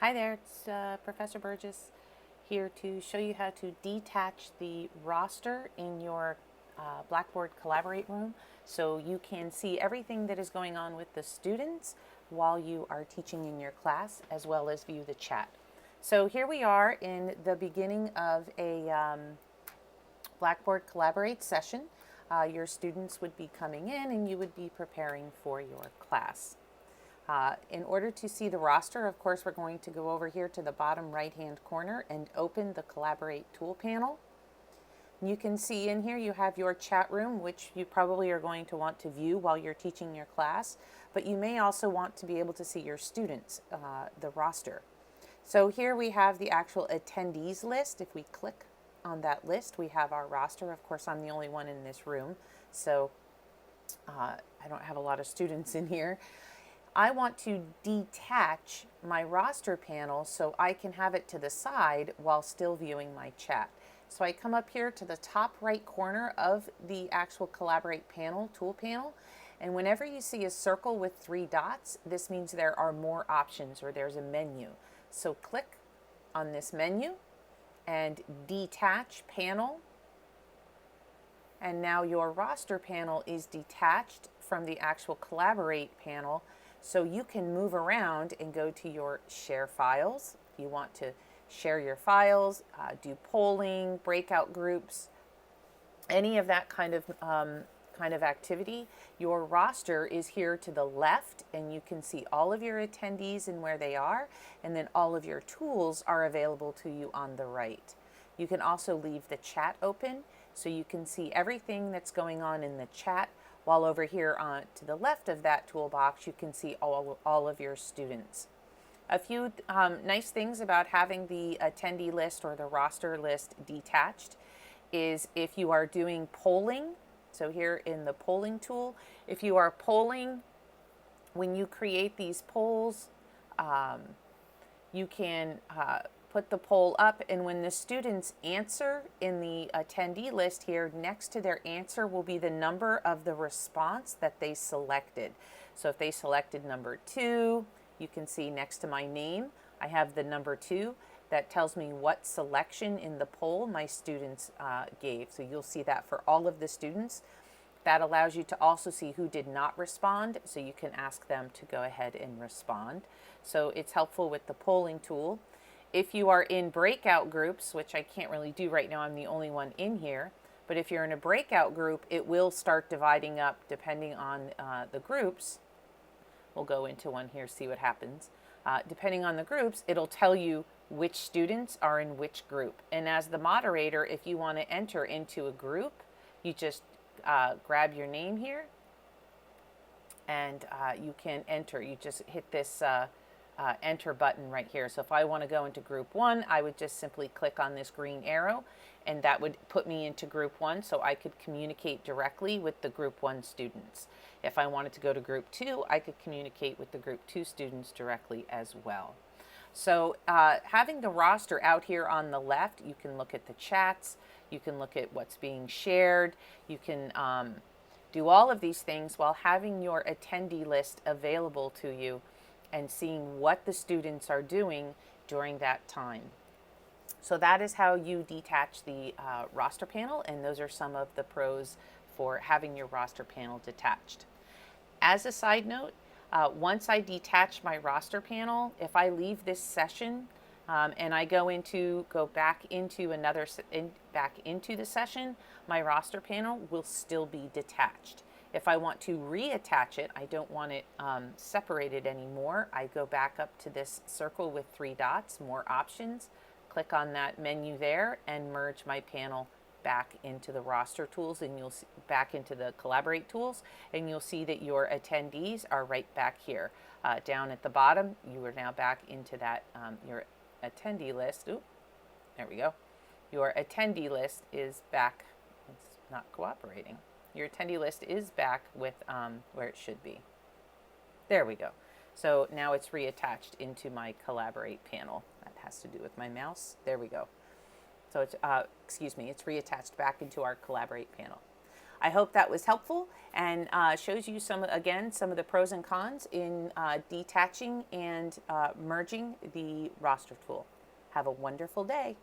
Hi there, it's Professor Burgess here to show you how to detach the roster in your Blackboard Collaborate room so you can see everything that is going on with the students while you are teaching in your class, as well as view the chat. So here we are in the beginning of a Blackboard Collaborate session. Your students would be coming in and you would be preparing for your class. In order to see the roster, of course, we're going to go over here to the bottom right-hand corner and open the Collaborate tool panel. You can see in here you have your chat room, which you probably are going to want to view while you're teaching your class, but you may also want to be able to see your students, the roster. So here we have the actual attendees list. If we click on that list, we have our roster. Of course, I'm the only one in this room, so I don't have a lot of students in here. I want to detach my roster panel so I can have it to the side while still viewing my chat. So I come up here to the top right corner of the actual Collaborate panel, tool panel, and whenever you see a circle with 3 dots, this means there are more options or there's a menu. So click on this menu and detach panel, and now your roster panel is detached from the actual Collaborate panel. So you can move around and go to your share files. If you want to share your files, do polling, breakout groups, any of that kind of activity, your roster is here to the left, and you can see all of your attendees and where they are, and then all of your tools are available to you on the right. You can also leave the chat open so you can see everything that's going on in the chat, while over here to the left of that toolbox you can see all of your students. A few nice things about having the attendee list or the roster list detached is if you are doing polling, so here in the polling tool, if you are polling, when you create these polls, you can put the poll up, and when the students answer in the attendee list here, next to their answer will be the number of the response that they selected. So if they selected number 2, you can see next to my name, I have the number 2. That tells me what selection in the poll my students gave. So you'll see that for all of the students. That allows you to also see who did not respond, so you can ask them to go ahead and respond. So it's helpful with the polling tool. If you are in breakout groups, which I can't really do right now, I'm the only one in here, but if you're in a breakout group, it will start dividing up depending on the groups. We'll go into one here, see what happens. Depending on the groups, it'll tell you which students are in which group. And as the moderator, if you want to enter into a group, you just grab your name here and you can enter. You just hit this enter button right here. So if I want to go into group 1, I would just simply click on this green arrow, and that would put me into group 1 so I could communicate directly with the group 1 students. If I wanted to go to group 2, I could communicate with the group 2 students directly as well. So having the roster out here on the left, you can look at the chats, you can look at what's being shared, you can do all of these things while having your attendee list available to you and seeing what the students are doing during that time. So that is how you detach the roster panel, and those are some of the pros for having your roster panel detached. As a side note, once I detach my roster panel, if I leave this session and I go back into the session, my roster panel will still be detached. If I want to reattach it, I don't want it separated anymore, I go back up to this circle with 3 dots, more options, click on that menu there, and merge my panel back into the roster tools, and you'll see back into the Collaborate tools, and you'll see that your attendees are right back here. Down at the bottom, you are now back into that your attendee list. Ooh, there we go. Your attendee list is back. It's not cooperating. Your attendee list is back with where it should be. There we go. So now it's reattached into my Collaborate panel. That has to do with my mouse. There we go. So it's, it's reattached back into our Collaborate panel. I hope that was helpful and shows you some of the pros and cons in detaching and merging the roster tool. Have a wonderful day.